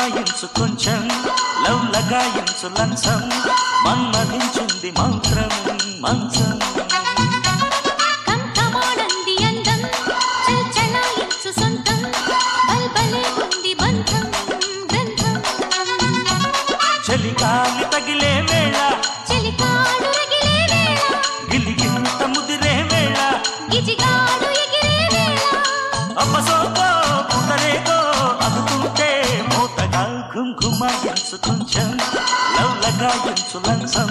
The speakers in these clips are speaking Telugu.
గుమాయించు కొంచెం లవ్ లగాయించు లంచం మన్మధించింది మంత్రం మంచం కంకమాడంది అందం చల్చలాయించు సొంతం బల్బలే ఉంది బంధం గ్రంథం చలికాలి తగిలే వేళ చలికాడు రగిలే వేళ గిలిగింత ముదిరే వేళ గిజిగాడు ఎగిరే వేళ అప్పసోకో పుటరేకో అందుకుంటే మోతగా గుమాయించు కొంచెం లవ్ లగాయించు లంచం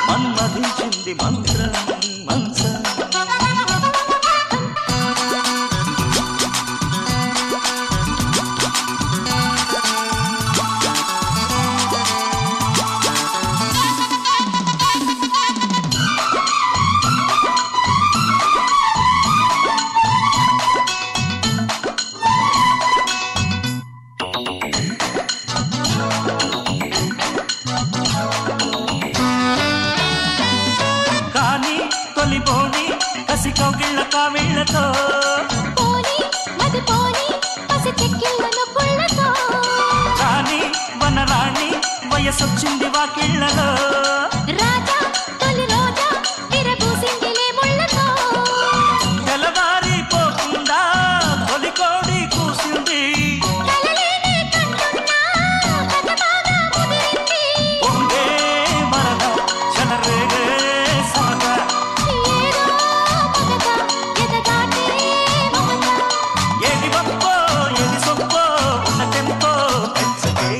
మన్మధించింది మంత్రం మంచం తొలిపోని కసి కౌగిళ్ళ కావిళ్ళతో పోని మది పోని పసి చెక్కిళ్ళను పుళ్ళతో రాణి వనరాణి వయసొచ్చింది వాకిళ్ళలో రాజా తొలి రోజా విరబూసిందిలే ముళ్ళతో తెలవారిపోకుండా తొలి కోడి కూసింది కలలేనే కంటున్నా కథ బాగా ముదిరింది పొంగే మరద చలరేగే సరదా ఏదో మగత ఎదగాటే మమత ఏది బప్పో ఏది సొప్పో ఉన్న టెంపో పెంచకే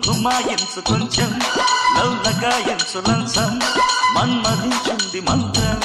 గుమాయించు కొంచెం లవ్ లగాయించు లంచం మన్మధించింది మంత్రం